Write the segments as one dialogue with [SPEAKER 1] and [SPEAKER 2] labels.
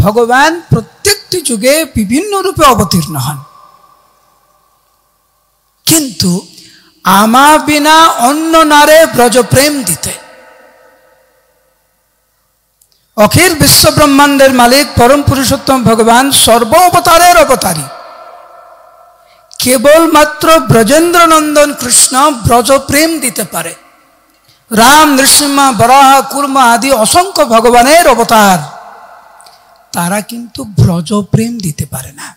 [SPEAKER 1] ভগবান প্রত্যেকটি যুগে বিভিন্ন রূপে অবতীর্ণ হন, কিন্তু আমা বিনা অন্য নারে ব্রজ প্রেম দিতে। অখিল বিশ্ব ব্রহ্মাণ্ডের মালিক পরম পুরুষোত্তম ভগবান সর্ব অবতারের অবতারী, কেবলমাত্র ব্রজেন্দ্র নন্দন কৃষ্ণ ব্রজ প্রেম দিতে পারে। রাম, নৃসিংহ, বরাহ, কুর্ম আদি অসংখ্য ভগবানের অবতার, তারা কিন্তু ব্রজ প্রেম দিতে পারে না।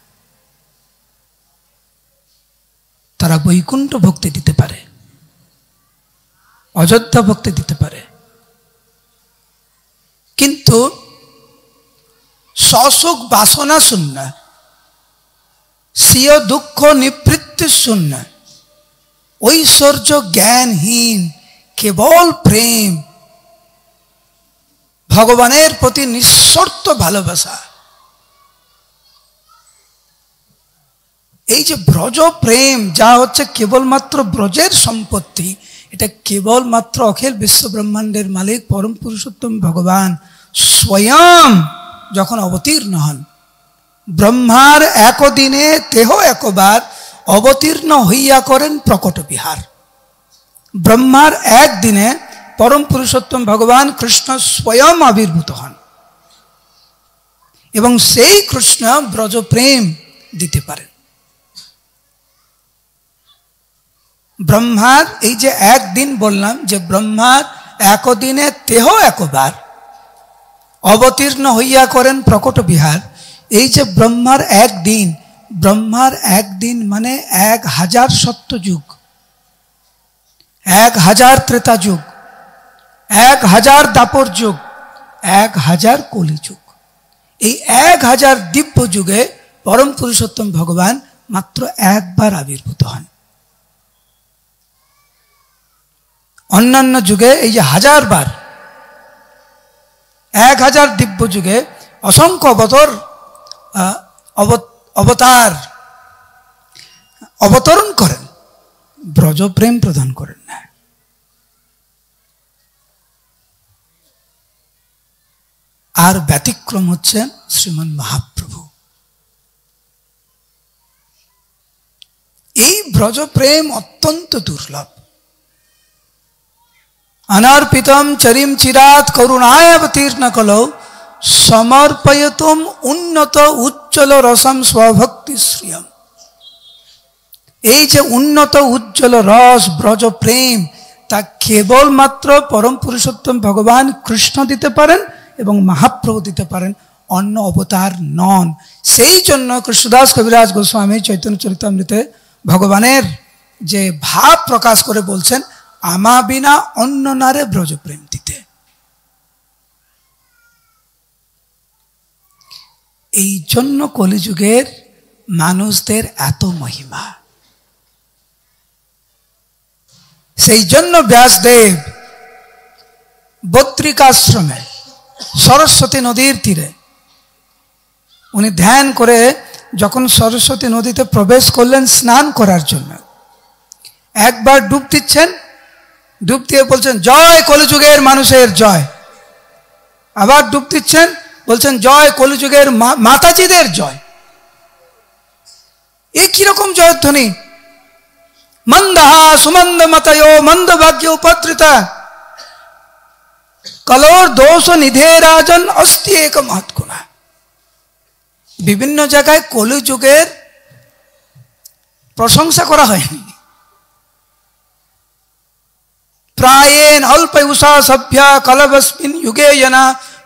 [SPEAKER 1] তারা বৈকুণ্ঠ ভক্তি দিতে পারে, অযোধ্যা ভক্তি দিতে পারে, কিন্তু সসুখ বাসনা শূন্য, স্বীয় দুঃখ নিবৃত্তি শূন্য, ঐশ্বর্য জ্ঞানহীন, কেবল প্রেম, ভগবানের প্রতি নিঃশর্ত ভালোবাসা। এই যে ব্রজ প্রেম, যা হচ্ছে কেবলমাত্র ব্রজের সম্পত্তি, এটা কেবলমাত্র অখিল বিশ্ব ব্রহ্মাণ্ডের মালিক পরম পুরুষোত্তম ভগবান স্বয়ং যখন অবতীর্ণ হন, ব্রহ্মার একদিনে দেহ একবার অবতীর্ণ হইয়া করেন প্রকট বিহার। ব্রহ্মার একদিনে পরম পুরুষোত্তম ভগবান কৃষ্ণ স্বয়ং আবির্ভূত হন, এবং সেই কৃষ্ণ ব্রজ প্রেম দিতে পারেন। ব্রহ্মার এই যে একদিন বললাম, যে ব্রহ্মার একদিনে দেহ একবার অবতীর্ণ হইয়া করেন প্রকট বিহার, এই যে ব্রহ্মার একদিন মানে 1000 সত্যযুগ, 1000 ত্রেতা যুগ, 1000 দাপর যুগ, 1000 কলিযুগ। এই 1000 দিব্য যুগে পরম পুরুষোত্তম ভগবান মাত্র একবার আবির্ভূত হন। অন্যান্য যুগে এই যে 1000 বার, 1000 দিব্য যুগে অসংখ্য অবতরণ করেন, ব্রজ প্রেম প্রদান করেন না। আর ব্যতিক্রম হচ্ছেন শ্রীমান মহাপ্রভু। এই ব্রজ প্রেম অত্যন্ত দুর্লভ। অনার্পিতম চরিম চিরাত করুণায় অবতীর্ণ কলৌ সমর্পয়তুম উন্নত উজ্জ্বল রসম স্বভক্তি শ্রিয়ম। এই যে উন্নত উজ্জ্বল রস ব্রজ প্রেম, তা কেবলমাত্র পরম পুরুষোত্তম ভগবান কৃষ্ণ দিতে পারেন এবং মহাপ্রভু দিতে পারেন, অন্য অবতার নন। সেই জন্য কৃষ্ণদাস কবিরাজ গোস্বামী চৈতন্য চরিতামৃতে ভগবানের যে ভাব প্রকাশ করে বলছেন, আমা বিনা অন্য নারে ব্রজ প্রেম দিতে। এই জন্য কলিযুগের মানুষদের এত মহিমা। সেই জন্য ব্যাসদেব বদ্রিকাশ্রমে সরস্বতী নদীর তীরে উনি ধ্যান করে যখন সরস্বতী নদীতে প্রবেশ করলেন স্নান করার জন্য, একবার ডুব দিচ্ছেন, ডুব দিয়ে বলছেন জয় কলিযুগের মানুষের জয়। আবার ডুব দিচ্ছেন, বলছেন জয় কলিযুগের মাতাজিদের জয়। এ কিরকম জয়ধ্বনি! মন্দহা সুমন্দ মতয়ো মন্দ ভাগ্য উপত্রিতা কলোর দোষ নিধে রাজন অস্তি এক মহৎগুণা। বিভিন্ন জায়গায় কলিযুগের প্রশংসা করা হয়নি। প্রায়েন অল্প উষা সভ্যা কলবস্মিন যুগে জনা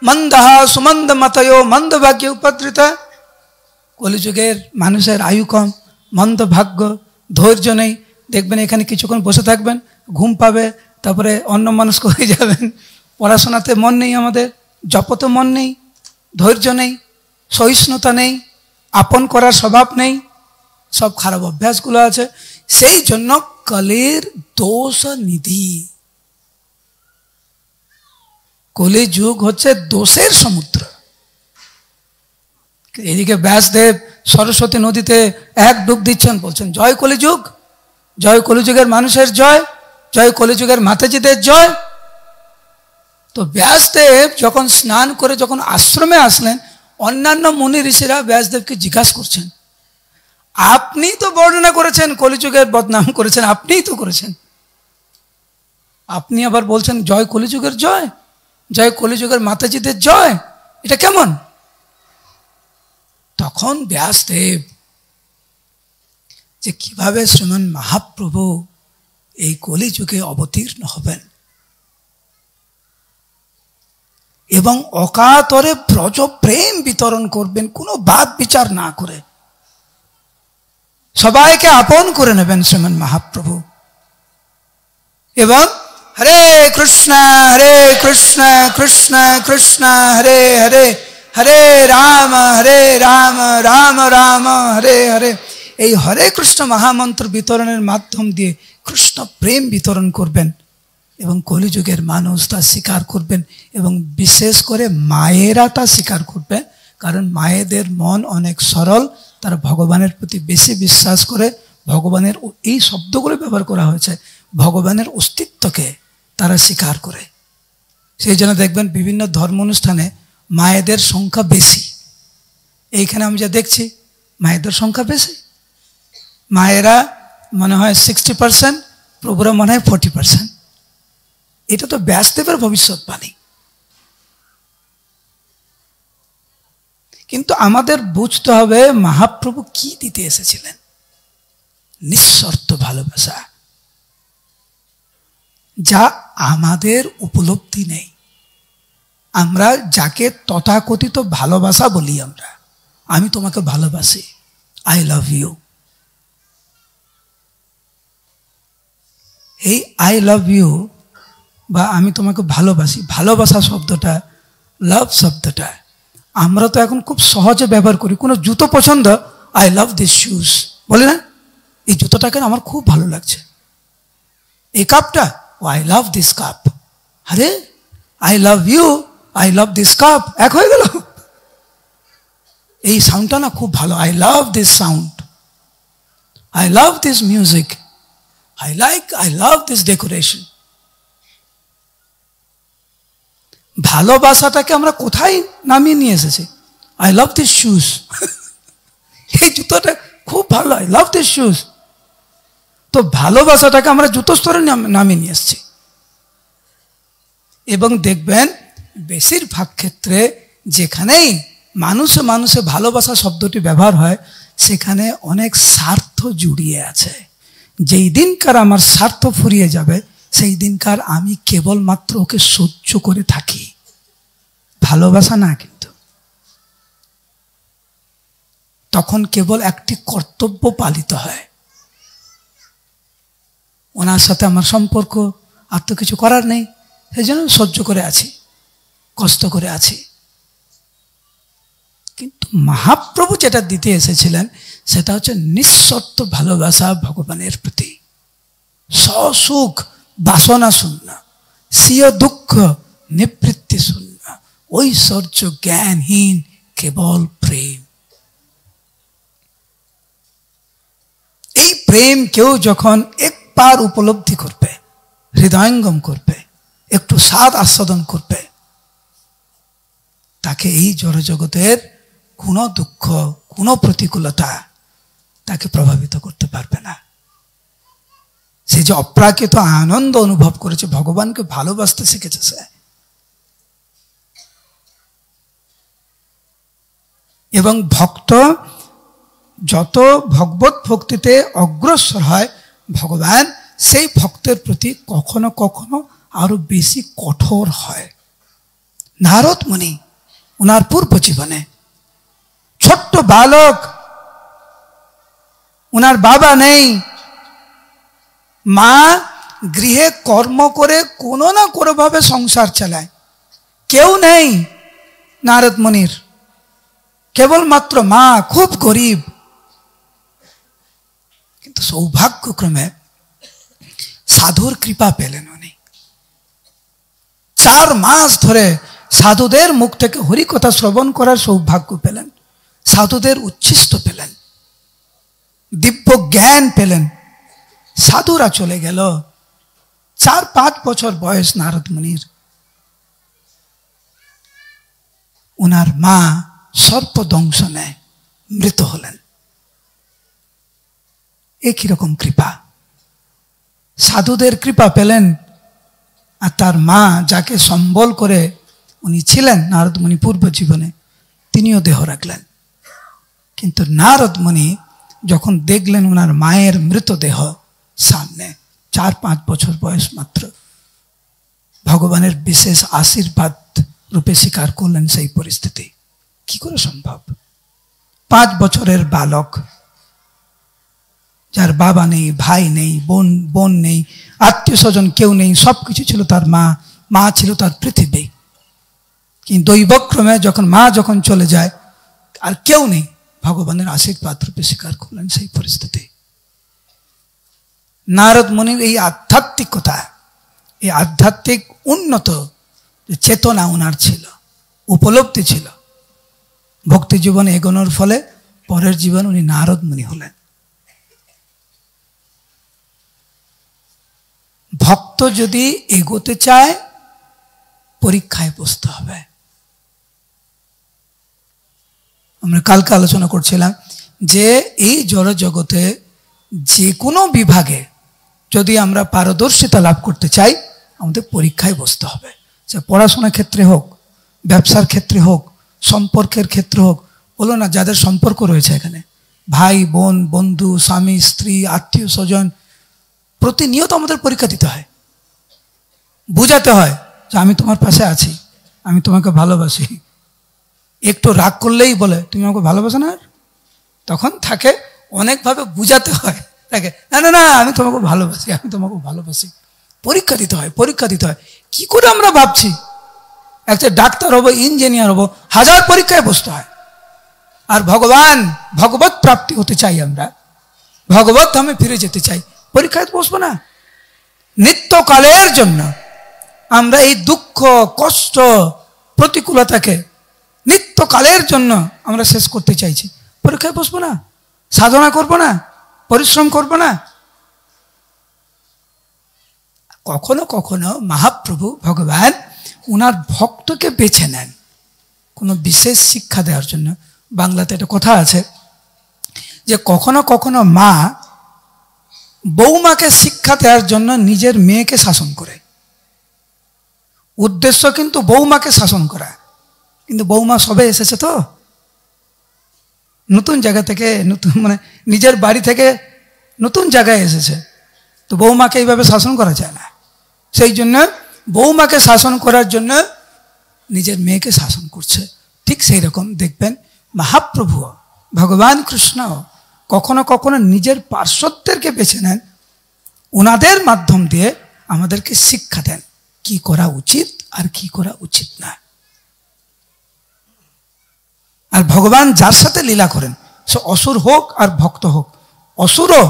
[SPEAKER 1] মন্দহা সুমন্দ মতয়ো মন্দ ভাগ্য উপত্রিতা। কলিযুগের মানুষের আয়ু কম, মন্দ ভাগ্য, ধৈর্য নেই। দেখবেন এখানে কিছুক্ষণ বসে থাকবেন, ঘুম পাবে, তারপরে অন্য মানুষ হয়ে যাবেন। পড়াশোনাতে মন নেই, আমাদের জপতে মন নেই, ধৈর্য নেই, সহিষ্ণুতা নেই, আপন করার স্বভাব নেই, সব খারাপ অভ্যাসগুলো আছে। সেই জন্য কলির দোষ নিধি। কলি যুগ হচ্ছে দোষের সমুদ্র। এদিকে ব্যাসদেব সরস্বতী নদীতে এক ডুব দিচ্ছেন, বলছেন জয় কলিযুগ, জয় কলিযুগের মানুষের জয়, জয় কলিযুগের মাতাজিদের জয়। তো ব্যাসদেব যখন স্নান করে যখন আশ্রমে আসলেন, অন্যান্য মুনি ঋষিরা ব্যাসদেবকে জিজ্ঞাসা করছেন, আপনি তো বর্ণনা করেছেন, কলিযুগের বদনাম করেছেন, আপনিই তো করেছেন, আপনি আবার বলছেন জয় কলিযুগের জয়, জয় কলিযুগের মাতাজিদের জয়, এটা কেমন? তখন ব্যাসদেব যে কিভাবে শ্রীমান মহাপ্রভু এই কলিযুগে অবতীর্ণ হবেন এবং অকাতরে ব্রজ প্রেম বিতরণ করবেন, কোনো বাদ বিচার না করে সবাইকে আপন করে নেবেন শ্রীমান মহাপ্রভু। এবং হরে কৃষ্ণ কৃষ্ণ কৃষ্ণ হরে হরে, হরে রাম রাম রাম হরে হরে, এই হরে কৃষ্ণ মহামন্ত্র বিতরণের মাধ্যম দিয়ে কৃষ্ণ প্রেম বিতরণ করবেন এবং কলিযুগের মানুষ তা স্বীকার করবেন এবং বিশেষ করে মায়েরা তা স্বীকার করবেন, কারণ মায়েদের মন অনেক সরল, তারা ভগবানের প্রতি বেশি বিশ্বাস করে, ভগবানের এই শব্দগুলো ব্যবহার করা হয়েছে, ভগবানের অস্তিত্বকে তারা স্বীকার করে। সেই জন্য দেখবেন বিভিন্ন ধর্ম অনুষ্ঠানে মায়েদের সংখ্যা বেশি। এইখানে আমি যা দেখছি মায়েদের সংখ্যা বেশি, মায়েরা মনে হয় 60%, প্রভুরা মনে হয় 40%। এটা তো ব্যাসদেবের ভবিষ্যৎবাণী। কিন্তু আমাদের বুঝতে হবে মহাপ্রভু কি দিতে এসেছিলেন, নিঃশর্ত ভালোবাসা, যা আমাদের উপলব্ধি নেই। আমরা যাকে তথাকথিত ভালোবাসা বলি, আমি তোমাকে ভালোবাসি, আই লাভ ইউ, এই আই লাভ ইউ বা আমি তোমাকে ভালোবাসি, ভালোবাসা শব্দটা, লাভ শব্দটা আমরা তো এখন খুব সহজে ব্যবহার করি। কোনো জুতো পছন্দ, আই লাভ দিস শুজ, বলে না, এই জুতোটাকে আমার খুব ভালো লাগছে। এই কাপটা, ও আই লাভ দিস কাপ, আরে I love you, I love this cup, এক হয়ে গেল। এই সাউন্ডটা না খুব ভালো, I love this sound, I love this music, I love this decoration. ভালোবাসাটাকে আমরা কোথায় নামিয়ে নিয়ে এসেছি? আই লাভ দিস শুজ, এই জুতোটা খুব ভালো, আই লাভ দিস শুজ। তো ভালোবাসাটাকে আমরা জুতো স্তরে নামিয়ে নিয়ে এসেছি। এবং দেখবেন বেশিরভাগ ক্ষেত্রে যেখানেই মানুষে মানুষে ভালোবাসা শব্দটি ব্যবহার হয়, সেখানে অনেক স্বার্থ জুড়িয়ে আছে। যেই দিনকার আমার স্বার্থ ফুরিয়ে যাবে, সেই দিনকার আমি কেবলমাত্র ওকে সহ্য করে থাকি, ভালোবাসা না। কিন্তু তখন কেবল একটি কর্তব্য পালিত হয়, ওনার সাথে আমার সম্পর্ক, আর তো কিছু করার নেই, সেই জন্য সহ্য করে আছি, কষ্ট করে আছি। কিন্তু মহাপ্রভু যেটা দিতে এসেছিলেন সেটা হচ্ছে নিঃশর্ত ভালোবাসা ভগবানের প্রতি, সসুখ বাসনা শূন্য, স্বীয় দুঃখ নিবৃত্তি শূন্য, ঐশ্বর্য জ্ঞানহীন কেবল প্রেম। এই প্রেম কেউ যখন একবার উপলব্ধি করবে, হৃদয়ঙ্গম করবে, একটু স্বাদ আস্বাদন করবে, তাকে এই জড়জগতের কোনো দুঃখ, কোনো প্রতিকূলতা তাকে প্রভাবিত করতে পারবে না। সে যে অপ্রাকৃত আনন্দ অনুভব করেছে, ভগবানকে ভালোবাসতে শিখেছে সে। এবং ভক্ত যত ভগবত ভক্তিতে অগ্রসর হয়, ভগবান সেই ভক্তের প্রতি কখনো কখনো আরো বেশি কঠোর হয়। নারদ মুনি ওনার পূর্ব জীবনে ছোট্ট বালক, ওনার বাবা নেই, মা গৃহে কর্ম করে কোনো না কোনো ভাবে সংসার চালায়, কেউ নেই নারদ মুনির, কেবলমাত্র মা, খুব গরিব। কিন্তু সৌভাগ্যক্রমে সাধুর কৃপা পেলেন উনি। 4 মাস ধরে সাধুদের মুখ থেকে হরিকথা শ্রবণ করার সৌভাগ্য পেলেন, সাধুদের উচ্ছিষ্ট পেলেন, দিব্য জ্ঞান পেলেন। সাধুরা চলে গেল, 4-5 বছর বয়স নারদ মুনির। ওনার মা সর্প দংশনে মৃত হলেন। একই রকম কৃপা, সাধুদের কৃপা পেলেন। আর তার মা, যাকে সম্বল করে উনি ছিলেন নারদ মুনি পূর্ব জীবনে, তিনিও দেহ রাখলেন। কিন্তু নারদ মুনি যখন দেখলেন ওনার মায়ের মৃতদেহ সামনে, 4-5 বছর বয়স মাত্র, ভগবানের বিশেষ আশীর্বাদ রূপে স্বীকার করলেন সেই পরিস্থিতি। কি করে সম্ভব? 5 বছরের বালক, যার বাবা নেই, ভাই নেই, বোন নেই, আত্মীয় স্বজন কেউ নেই, সবকিছু ছিল তার মা ছিল তার পৃথিবী। কিন্তু দৈবক্রমে যখন চলে যায় আর কেউ নেই, ভগবানের আশীর্বাদ রূপে স্বীকার করলেন সেই পরিস্থিতি। নারদ মুনির এই আধ্যাত্মিকতা, এই আধ্যাত্মিক উন্নত চেতনা ওনার ছিল, উপলব্ধি ছিল। ভক্তি জীবনে এগোনোর ফলে পরের জীবন উনি নারদ মুনি হলেন। ভক্ত যদি এগোতে চায়, পরীক্ষায় বসতে হবে। আমরা কালকে আলোচনা করছিলাম যে এই জড় জগতে যে কোনো বিভাগে যদি আমরা পারদর্শিতা লাভ করতে চাই, আমাদের পরীক্ষায় বসতে হবে। সে পড়াশোনার ক্ষেত্রে হোক, ব্যবসার ক্ষেত্রে হোক, সম্পর্কের ক্ষেত্রে হোক। বলো না, যাদের সম্পর্ক রয়েছে এখানে, ভাই বোন, বন্ধু, স্বামী স্ত্রী, আত্মীয় স্বজন, প্রতিনিয়ত আমাদের পরীক্ষা দিতে হয়, বুঝাতে হয় যে আমি তোমার পাশে আছি, আমি তোমাকে ভালোবাসি। একটু রাগ করলেই বলে তুমি আমাকে ভালোবাসো না, তখন তাকে অনেকভাবে বুঝাতে হয় তাকে, না না না আমি তোমাকে ভালোবাসি, আমি তোমাকে ভালোবাসি। পরীক্ষা দিতে হয়, পরীক্ষা দিতে হয়। কি করে আমরা ভাবছি একটা ডাক্তার হবো, ইঞ্জিনিয়ার হবো, 1000 পরীক্ষায় বসতে হয়। আর ভগবত প্রাপ্তি হতে চাই আমরা, ভগবত ধামে ফিরে যেতে চাই, পরীক্ষায় বসবো না? নিত্যকালের জন্য আমরা এই দুঃখ, কষ্ট, প্রতিকূলতাকে নিত্যকালের জন্য আমরা শেষ করতে চাইছি, পরীক্ষায় বসবো না? সাধনা করব না? পরিশ্রম করব না? কখনো কখনো মহাপ্রভু ভগবান ওনার ভক্তকে বেছে নেন কোনো বিশেষ শিক্ষা দেওয়ার জন্য। বাংলাতে একটা কথা আছে যে কখনো কখনো মা বৌমাকে শিক্ষা দেওয়ার জন্য নিজের মেয়েকে শাসন করে। উদ্দেশ্য কিন্তু বৌমাকে শাসন করা, কিন্তু বৌমা সবে এসেছে তো নতুন জায়গা থেকে, নতুন নিজের বাড়ি থেকে নতুন জায়গায় এসেছে, তো বৌমাকে এইভাবে শাসন করা যায় না। সেই জন্য বৌমাকে শাসন করার জন্য নিজের মেয়েকে শাসন করছে। ঠিক সেই রকম দেখবেন মহাপ্রভু ভগবান কৃষ্ণ কখনো কখনো নিজের পার্শ্বদেরকে বেছে নেন, ওনাদের মাধ্যম দিয়ে আমাদেরকে শিক্ষা দেন কি করা উচিত আর কি করা উচিত না। আর ভগবান যার সাথে লীলা করেন, সে অসুর হোক আর ভক্ত হোক, অসুরও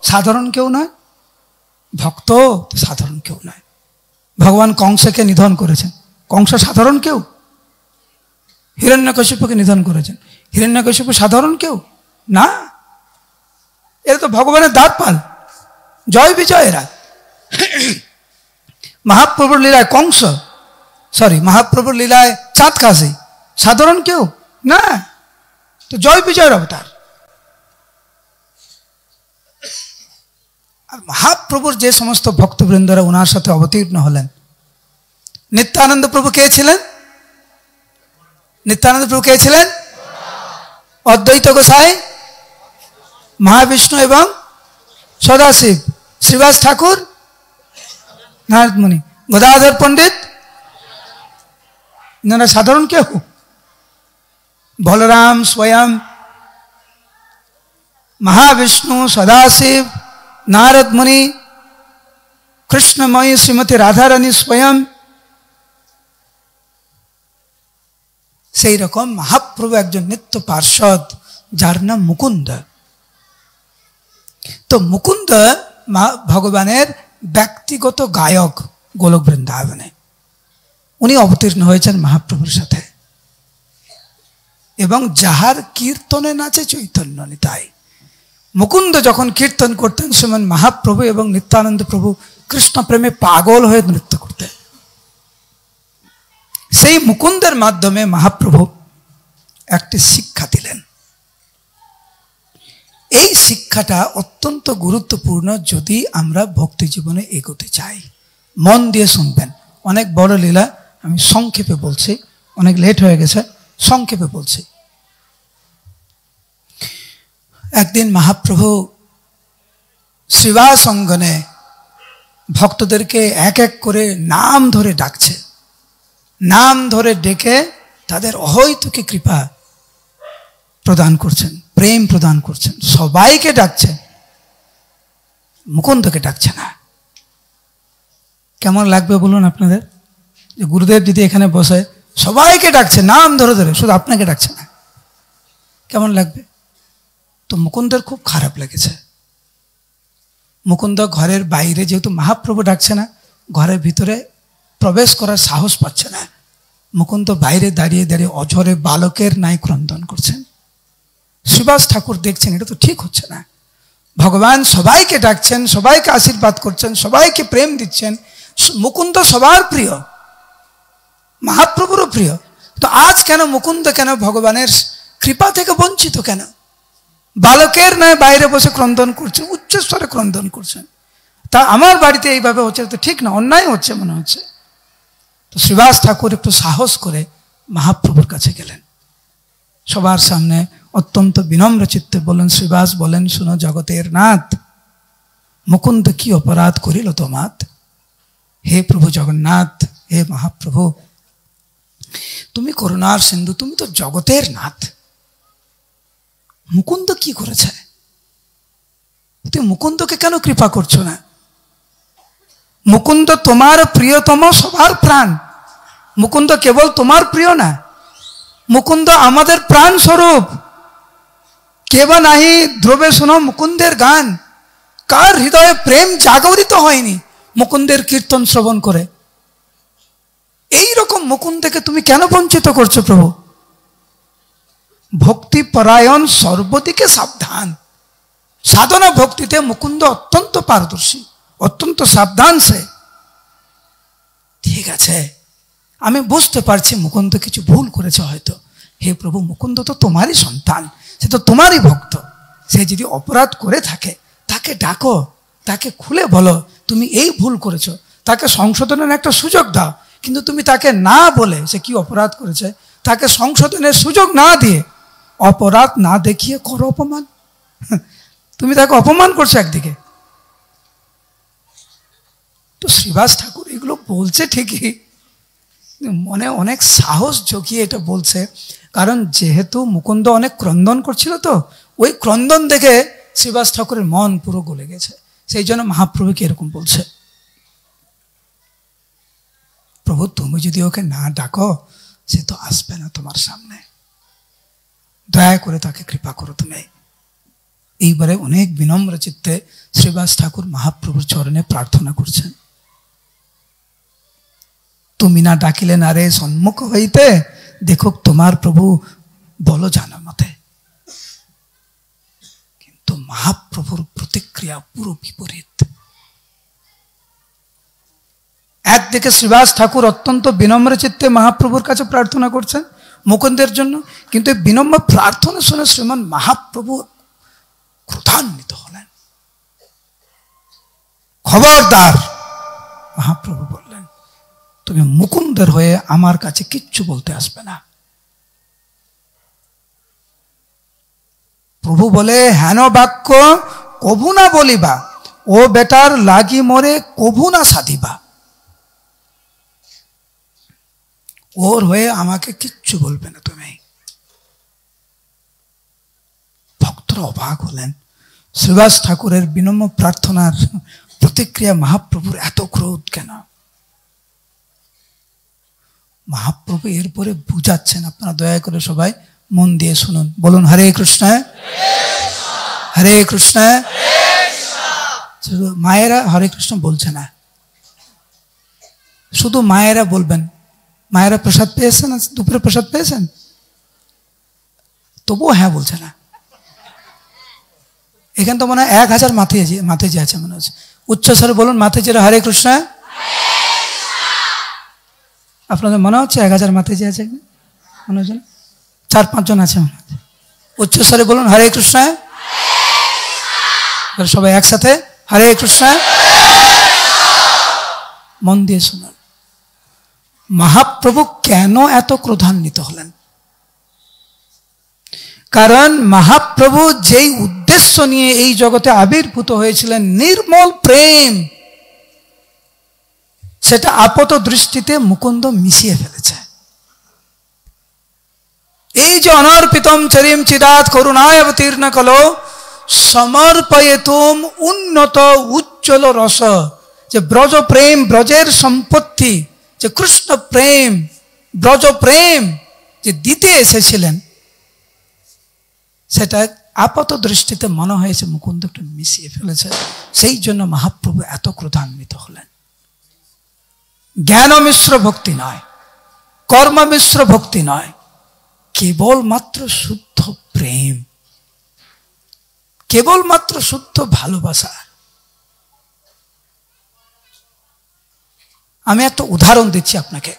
[SPEAKER 1] সাধারণ কেউ নয়, ভক্ত সাধারণ কেউ নয়। ভগবান কংসকে নিধন করেছেন, কংস সাধারণ কেউ? হিরণ্যকশিপুকে নিধন করেছেন, হিরণ্যকশিপু সাধারণ কেউ না। এরা তো ভগবানের দ্বারপাল, জয় বিজয় এরা। মহাপ্রভুর লীলায় মহাপ্রভুর লীলায় চাঁদ কাশি সাধারণ কেউ না, তো জয় বিজয়ের অবতার। আর মহাপ্রভুর যে সমস্ত ভক্তবৃন্দরা ওনার সাথে অবতীর্ণ হলেন, নিত্যানন্দ প্রভু কে ছিলেন? নিত্যানন্দ প্রভু কে ছিলেন? অদ্বৈত গোসাই, মহাবিষ্ণু এবং সদাশিব, শ্রীবাস ঠাকুর, নারদ মুনি, গদাধর পণ্ডিত, এনারা সাধারণ কেউ? বলরাম স্বয়ং, মহাবিষ্ণু, সদাশিব, নারদ মুনি, কৃষ্ণময়ী শ্রীমতী রাধারানী স্বয়ং। সেই রকম মহাপ্রভু একজন নিত্য পার্ষদ, যার নাম মুকুন্দ। তো মুকুন্দ ভগবানের ব্যক্তিগত গায়ক গোলক বৃন্দাবনে, উনি অবতীর্ণ হয়েছেন মহাপ্রভুর সাথে, এবং যাহার কীর্তনে নাচে চৈতন্য নিতাই। মুকুন্দ যখন কীর্তন করতেন, শ্রীমান মহাপ্রভু এবং নিত্যানন্দ প্রভু কৃষ্ণ প্রেমে পাগল হয়ে নৃত্য করতেন। সেই মুকুন্দের মাধ্যমে মহাপ্রভু একটি শিক্ষা দিলেন। এই শিক্ষাটা অত্যন্ত গুরুত্বপূর্ণ যদি আমরা ভক্তি জীবনে এগোতে চাই। মন দিয়ে শুনবেন, অনেক বড় লীলা, আমি সংক্ষেপে বলছি, অনেক লেট হয়ে গেছে, সংক্ষেপে বলছি। একদিন মহাপ্রভু শ্রীবাস অঙ্গনে ভক্তদেরকে এক এক করে নাম ধরে ডাকছে, নাম ধরে ডেকে তাদের অহৈতুকী কৃপা প্রদান করছেন, প্রেম প্রদান করছেন। সবাইকে ডাকছেন, মুকুন্দকে ডাকছে না। কেমন লাগবে বলুন আপনাদের? যে গুরুদেব যদি এখানে বসে সবাইকে ডাকছে নাম ধরে ধরে, শুধু আপনাকে ডাকছে না, কেমন লাগবে? তো মুকুন্দের খুব খারাপ লেগেছে। মুকুন্দ ঘরের বাইরে, যেহেতু মহাপ্রভু ডাকছে না, ঘরের ভিতরে প্রবেশ করার সাহস পাচ্ছে না। মুকুন্দ বাইরে দাঁড়িয়ে দাঁড়িয়ে অঝরে বালকের ন্যায় ক্রন্দন করছেন। শ্রীবাস ঠাকুর দেখছেন এটা তো ঠিক হচ্ছে না। ভগবান সবাইকে ডাকছেন, সবাইকে আশীর্বাদ করছেন, সবাইকে প্রেম দিচ্ছেন। মুকুন্দ সবার প্রিয়, মহাপ্রভুরও প্রিয়, তো আজ কেন মুকুন্দ কেন ভগবানের কৃপা থেকে বঞ্চিত? কেন বালকের ন্যায় বাইরে বসে ক্রন্দন করছেন, উচ্চস্তরে ক্রন্দন করছেন? তা আমার বাড়িতে এইভাবে হচ্ছে তো ঠিক না, অন্যায় হচ্ছে মনে হচ্ছে। তো শ্রীবাস ঠাকুর একটু সাহস করে মহাপ্রভুর কাছে গেলেন, সবার সামনে অত্যন্ত বিনম্র চিত্তে বললেন, শ্রীবাস বলেন, শুনো জগতের নাথ, মুকুন্দ কি অপরাধ করিল তোমাত? হে প্রভু জগন্নাথ, হে মহাপ্রভু, তুমি করুণার সিন্ধু, তুমি তো জগতের নাথ, মুকুন্দ কি করেছে? তুমি মুকুন্দকে কেন কৃপা করছো না? মুকুন্দ তোমার প্রিয়তম, সবার প্রাণ। মুকুন্দ কেবল তোমার প্রিয় না, মুকুন্দ আমাদের প্রাণ স্বরূপ। কেবা নাহি ধ্রুবে শোনো মুকুন্দের গান, কার হৃদয়ে প্রেম জাগরিত হয়নি মুকুন্দের কীর্তন শ্রবণ করে? এই রকম মুকুন্দকে তুমি কেন বঞ্চিত করছো প্রভু? ভক্তি পরায়ণ, সর্বদিকে সাবধান। সাধনা ভক্তিতে মুকুন্দ অত্যন্ত পারদর্শী, অত্যন্ত সাবধান সে। ঠিক আছে, আমি বুঝতে পারছি মুকুন্দ কিছু ভুল করেছে হয়তো। হে প্রভু, মুকুন্দ তো তোমারই সন্তান, সে তো তোমারই ভক্ত। সে যদি অপরাধ করে থাকে তাকে ডাকো, তাকে খুলে বলো তুমি এই ভুল করেছো, তাকে সংশোধনের একটা সুযোগ দাও। কিন্তু তুমি তাকে না বলে সে কি অপরাধ করেছে তাকে সংশোধনের সুযোগ না দিয়ে, অপরাধ না দেখিয়ে করো অপমান। তুমি তাকে অপমান করছো একদিকে। তো শ্রীবাস ঠাকুর এগুলো বলছে ঠিকই, মনে অনেক সাহস জগিয়ে এটা বলছে, কারণ যেহেতু মুকুন্দ অনেক ক্রন্দন করছিল, তো ওই ক্রন্দন দেখে শ্রীবাস ঠাকুরের মন পুরো গলে গেছে। সেই জন্য মহাপ্রভুকে এরকম বলছে, প্রভু তুমি যদি ওকে না ডাকো সে তো আসবে না তোমার সামনে, দয়া করে তাকে কৃপা করো তুমি। এইবারে অনেক বিনম্র চিত্তে শ্রীবাস ঠাকুর মহাপ্রভুর চরণে প্রার্থনা করছেন, তুমি না ডাকিলে না রে সম্মুখ হইতে, দেখো তোমার প্রভু বলো জানো মতে। কিন্তু মহাপ্রভুর প্রতিক্রিয়া পুরো বিপরীত। একদিকে শ্রীবাস ঠাকুর অত্যন্ত বিনম্র চিত্তে মহাপ্রভুর কাছে প্রার্থনা করছেন মুকুন্দের জন্য, কিন্তু বিনম্র প্রার্থনা শুনে শ্রীমান মহাপ্রভু ক্রোধান্বিত হলেন। খবরদার, মহাপ্রভু বললেন, তুমি মুকুন্দের হয়ে আমার কাছে কিচ্ছু বলতে আসবে না। প্রভু বলে, হেন বাক্য কভু না বলিবা, ও বেটার লাগি মরে কভু না সাধিবা। ওর হয়ে আমাকে কিচ্ছু বলবে না তুমি। ভক্তরা অবাক হলেন, শ্রীবাস ঠাকুরের বিনম্র প্রার্থনার প্রতিক্রিয়া মহাপ্রভুর এত ক্রোধ কেন? মহাপ্রভু এরপরে বুঝাচ্ছেন, আপনারা দয়া করে সবাই মন দিয়ে শুনুন, বলুন হরে কৃষ্ণ হরে কৃষ্ণ। মায়েরা হরে কৃষ্ণ বলছে না, শুধু মায়েরা বলবেন। মায়েরা প্রসাদ পেয়েছেন, দুপুরে প্রসাদ পেয়েছেন, তবুও হ্যাঁ বলছে না। এখানে তো মনে হয় 1000 মাথায় আছে মনে হচ্ছে। উচ্চস্বরে বলুন মাতাজিরা হরে কৃষ্ণ। আপনাদের মনে হচ্ছে 1000 মাতাজি আছে মনে হচ্ছে না? 4-5 জন আছে উচ্চস্বরে বলুন হরে কৃষ্ণ। সবাই একসাথে হরে কৃষ্ণ। মন দিয়ে শুনুন, মহাপ্রভু কেন এত ক্রোধান্বিত হলেন? কারণ মহাপ্রভু যেই উদ্দেশ্য নিয়ে এই জগতে আবির্ভূত হয়েছিলেন, নির্মল প্রেম, সেটা আপাত দৃষ্টিতে মুকুন্দ মিশিয়ে ফেলেছে। এই যে অনর্পিতম চরিম চিরাত করুণায় অবতীর্ণ কলো সমর্পয়েতুম উন্নত উজ্জ্বল রস, যে ব্রজ প্রেম, ব্রজের সম্পত্তি, যে কৃষ্ণ প্রেম, ব্রজ প্রেম যে দিতে এসেছিলেন, সেটা আপাত দৃষ্টিতে মনে হয়েছে মুকুন্দ একটু মিশিয়ে ফেলেছে। সেই জন্য মহাপ্রভু এত ক্রোধান্বিত হলেন। জ্ঞান মিশ্র ভক্তি নয়, কর্ম মিশ্র ভক্তি নয়, কেবলমাত্র শুদ্ধ প্রেম, কেবলমাত্র শুদ্ধ ভালোবাসা। আমি একটা উদাহরণ দিচ্ছি আপনাকে,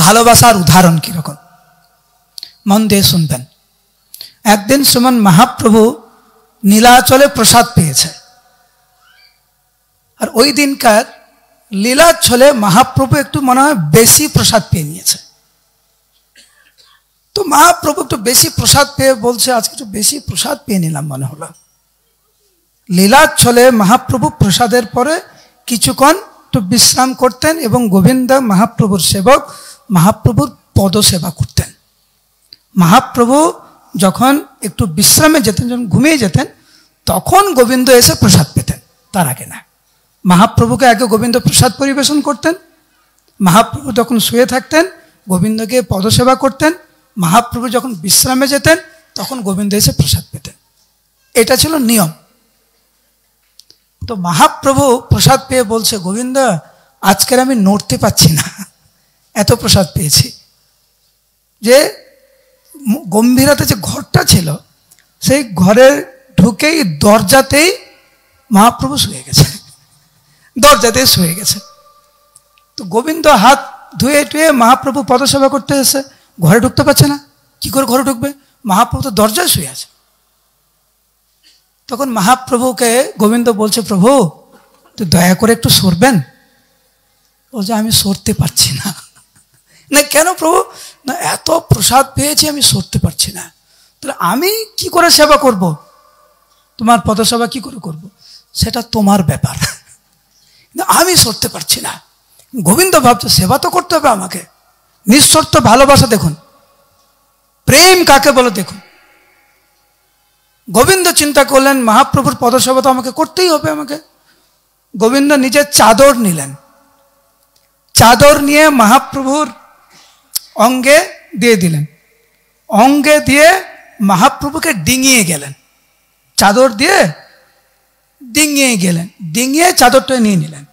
[SPEAKER 1] ভালোবাসার উদাহরণ কিরকম, মন দিয়ে শুনবেন। একদিন শ্রীমান মহাপ্রভু নীলাচলে প্রসাদ পেয়েছে, আর ওই দিনকার লীলাচলে মহাপ্রভু একটু মনে হয় বেশি প্রসাদ পেয়ে নিয়েছে। তো মহাপ্রভু একটু বেশি প্রসাদ পেয়ে বলছে, আজকে একটু বেশি প্রসাদ পেয়ে নিলাম মনে হলো। লীলাচলে মহাপ্রভু প্রসাদের পরে কিছুক্ষণ একটু বিশ্রাম করতেন এবং গোবিন্দ মহাপ্রভুর সেবক মহাপ্রভুর পদ সেবা করতেন। মহাপ্রভু যখন একটু বিশ্রামে যেতেন, যখন ঘুমিয়ে যেতেন, তখন গোবিন্দ এসে প্রসাদ পেতেন, তার আগে না। মহাপ্রভুকে আগে গোবিন্দ প্রসাদ পরিবেশন করতেন, মহাপ্রভু যখন শুয়ে থাকতেন গোবিন্দকে পদসেবা করতেন, মহাপ্রভু যখন বিশ্রামে যেতেন তখন গোবিন্দ এসে প্রসাদ পেতেন। এটা ছিল নিয়ম। তো মহাপ্রভু প্রসাদ পেয়ে বলছে, গোবিন্দ আজকের আমি নড়তে পারছি না, এত প্রসাদ পেয়েছি। যে গম্ভীরাতে যে ঘরটা ছিল, সেই ঘরের ঢুকেই দরজাতেই মহাপ্রভু শুয়ে গেছে, দরজাতেই শুয়ে গেছে। তো গোবিন্দ হাত ধুয়ে টুয়ে মহাপ্রভু পদসেবা করতে এসে ঘরে ঢুকতে পারছে না, কি করে ঘরে ঢুকবে? মহাপ্রভু তো দরজায় শুয়ে আছে। তখন মহাপ্রভুকে গোবিন্দ বলছে, প্রভু তো দয়া করে একটু সরবেন। বলছে, আমি সরতে পারছি না। না কেন প্রভু? না এত প্রসাদ পেয়েছি, আমি সরতে পারছি না। তাহলে আমি কি করে সেবা করব? তোমার পদসেবা কি করে করব? সেটা তোমার ব্যাপার, আমি সরতে পারছি না। গোবিন্দ ভাবছে সেবা তো করতে হবে আমাকে। নিঃশর্ত ভালোবাসা দেখুন, প্রেম কাকে বলে দেখুন। গোবিন্দ চিন্তা করলেন মহাপ্রভুর পদসেবা তো আমাকে করতেই হবে আমাকে। গোবিন্দ নিজের চাদর নিলেন, চাদর নিয়ে মহাপ্রভুর অঙ্গে দিয়ে দিলেন, অঙ্গে দিয়ে মহাপ্রভুকে ডিঙিয়ে গেলেন, চাদর দিয়ে ডিঙিয়ে গেলেন, ডিঙিয়ে চাদরটা নিয়ে নিলেন,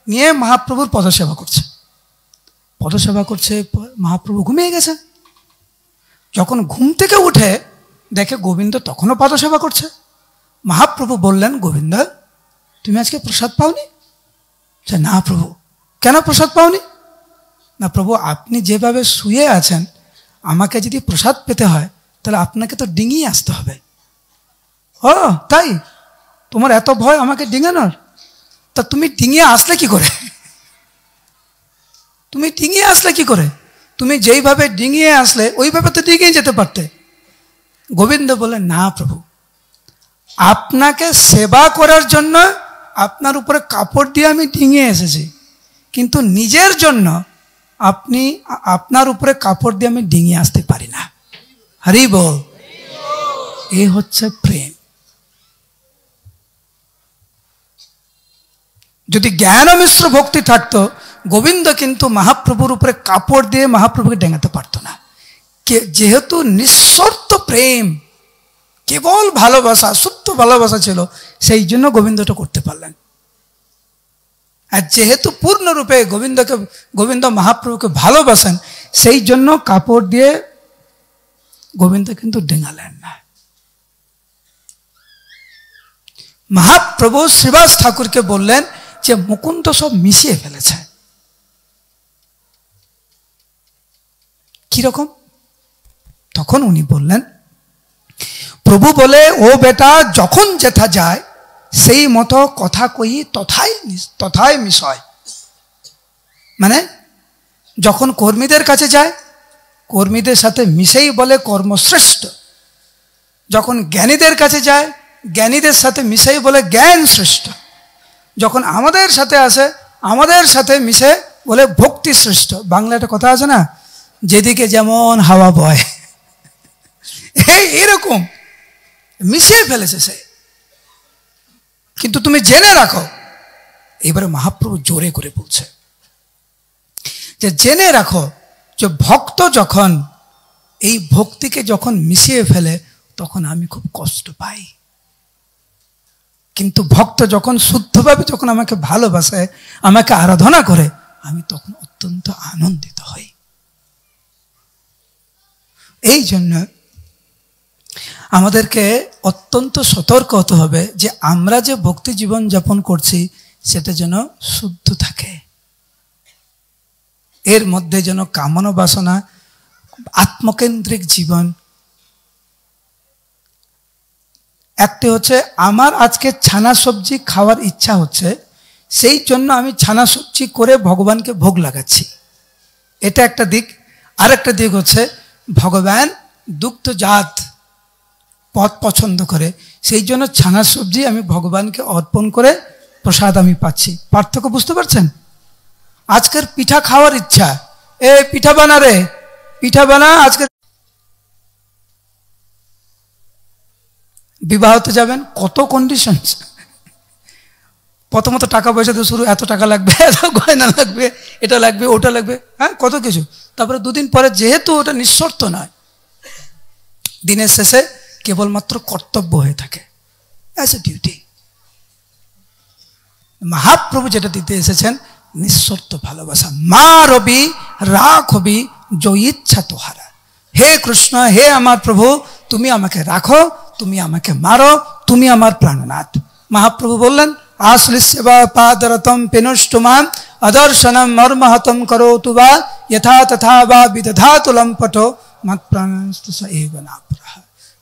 [SPEAKER 1] নিয়ে মহাপ্রভুর পদসেবা করছে। পদসেবা করছে, মহাপ্রভু ঘুমিয়ে গেছে। যখন ঘুম থেকে উঠে দেখে গোবিন্দ তখনও পদসেবা করছে। মহাপ্রভু বললেন, গোবিন্দ তুমি আজকে প্রসাদ পাওনি? না প্রভু। কেন প্রসাদ পাওনি? না প্রভু, আপনি যেভাবে শুয়ে আছেন, আমাকে যদি প্রসাদ পেতে হয় তাহলে আপনাকে তো ডিঙিয়ে আসতে হবে। ও তাই? তোমার এত ভয় আমাকে ডিঙানোর? তা তুমি ডিঙিয়ে আসলে কি করে? তুমি ডিঙিয়ে আসলে কি করে? তুমি যেইভাবে ডিঙিয়ে আসলে ওইভাবে তো ডিঙিয়ে যেতে পারতে। গোবিন্দ বলেন, না প্রভু, আপনাকে সেবা করার জন্য আপনার উপরে কাপড় দিয়ে আমি ডিঙিয়ে এসেছি, কিন্তু নিজের জন্য আপনার উপরে কাপড় দিয়ে আমি ডিঙিয়ে আসতে পারি না। হরি বল। এই হচ্ছে প্রেম। যদি জ্ঞান মিশ্র ভক্তি থাকতো, গোবিন্দ কিন্তু মহাপ্রভুর উপরে কাপড় দিয়ে মহাপ্রভুকে ডেঙাতে পারতো না। যেহেতু নিঃশর্ত প্রেম, কেবল ভালোবাসা, শুদ্ধ ভালোবাসা ছিল, সেই জন্য গোবিন্দটা করতে পারলেন। আর যেহেতু পূর্ণরূপে গোবিন্দ মহাপ্রভুকে ভালোবাসেন, সেই জন্য কাপড় দিয়ে গোবিন্দ কিন্তু ডেঙালেন না। মহাপ্রভু শ্রীবাস ঠাকুরকে বললেন যে মুকুন্দ সব মিশিয়ে ফেলেছে। কিরকম? তখন উনি বললেন, প্রভু বলে, ও বেটা, যখন যেথা যায় সেই মতো কথা কই তথায় মিশয়। মানে যখন কর্মীদের কাছে যায়, কর্মীদের সাথে মিশেই বলে কর্মশ্রেষ্ঠ। যখন জ্ঞানীদের কাছে যায়, জ্ঞানীদের সাথে মিশেই বলে জ্ঞান শ্রেষ্ঠ। যখন আমাদের সাথে আসে, আমাদের সাথে মিশে বলে ভক্তি শ্রেষ্ঠ। বাংলা একটা কথা আছে না, যেদিকে যেমন হাওয়া বয়, এরকম মিশিয়ে ফেলেছে সে। কিন্তু তুমি জেনে রাখো, এবারে মহাপ্রভু জোরে করে বলছে যে জেনে রাখো যে ভক্ত যখন এই ভক্তিকে যখন মিশিয়ে ফেলে তখন আমি খুব কষ্ট পাই, কিন্তু ভক্ত যখন শুদ্ধভাবে যখন আমাকে ভালোবাসে, আমাকে আরাধনা করে, আমি তখন অত্যন্ত আনন্দিত হই। এই জন্য আমাদেরকে অত্যন্ত সতর্ক হতে হবে যে আমরা যে ভক্তি জীবন যাপন করছি সেটা যেন শুদ্ধ থাকে, এর মধ্যে যেন কামনা বাসনা, আত্মকেন্দ্রিক জীবন। একটি হচ্ছে আমার আজকে ছানা সবজি খাওয়ার ইচ্ছা হচ্ছে, সেই জন্য আমি ছানা সবজি করে ভগবানকে ভোগ লাগাচ্ছি, এটা একটা দিক। আরেকটা দিক হচ্ছে ভগবান দুগ্ধজাত পদ পছন্দ করে, সেই জন্য ছানা সবজি আমি ভগবানকে অর্পণ করে প্রসাদ আমি পাচ্ছি। পার্থক্য বুঝতে পারছেন? আজকের পিঠা খাওয়ার ইচ্ছা, এ পিঠা বানা রে, পিঠা বানা। আজকে বিবাহতে যাবেন, কত কন্ডিশন, প্রথমত টাকা পয়সা দিয়ে শুরু, এত টাকা লাগবে, এত গয়না লাগবে, এটা লাগবে, ওটা লাগবে, হ্যাঁ কত কিছু। তারপরে দুদিন পরে যেহেতু ওটা নিঃশর্ত নয়, দিনের শেষে কেবলমাত্র কর্তব্য হয়ে থাকে, অ্যাজ এ ডিউটি। মহাপ্রভু যেটা দিতে এসেছেন নিঃশর্ত ভালোবাসা। মা রবি রাখ হবি जो ইচ্ছা তোহারা। হে কৃষ্ণ, হে আমার প্রভু, তুমি আমাকে রাখো, তুমি আমাকে মারো, তুমি আমার প্রাণনাথ। মহাপ্রভু বললেন, আশ্লিষ্যবা পাদরতম পেনুষ্টুমাম অদর্শনম মর্মহতম করোতু বা যথা তথা বা বিদধাতু লম্পটো মৎ প্রাণস্তু স এব নাপরাহ।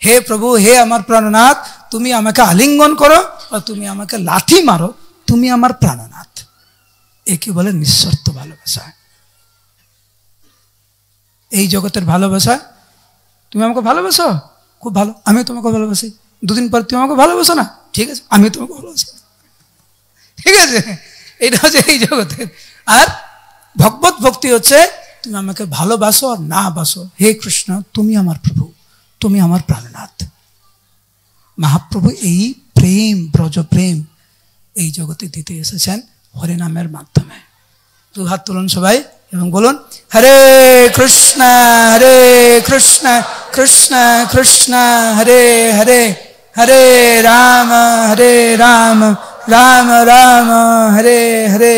[SPEAKER 1] হে প্রভু, হে আমার প্রাণনাথ, তুমি আমাকে আলিঙ্গন করো আর তুমি আমাকে লাথি মারো, তুমি আমার প্রাণনাথ। একে বলে নিঃশর্ত ভালোবাসা। এই জগতের ভালোবাসা, তুমি আমাকে ভালোবাসো, খুব ভালো, আমি তোমাকে ভালোবাসি। দুদিন পর তুমি আমাকে ভালোবাসো না, ঠিক আছে, আমি তোমাকে ভালোবাসি, ঠিক আছে। এটা হচ্ছে এই জগতের। আর ভগবত ভক্তি হচ্ছে তুমি আমাকে ভালোবাসো আর না বাসো, হে কৃষ্ণ তুমি আমার প্রভু, তুমি আমার প্রাণনাথ। মহাপ্রভু এই প্রেম, ব্রজ প্রেম এই জগতে দিতে এসেছেন হরিনামের মাধ্যমে। দু হাত তুলুন সবাই এবং বলুন, হরে কৃষ্ণ কৃষ্ণ কৃষ্ণ হরে হরে, হরে রাম রাম রাম রাম হরে হরে।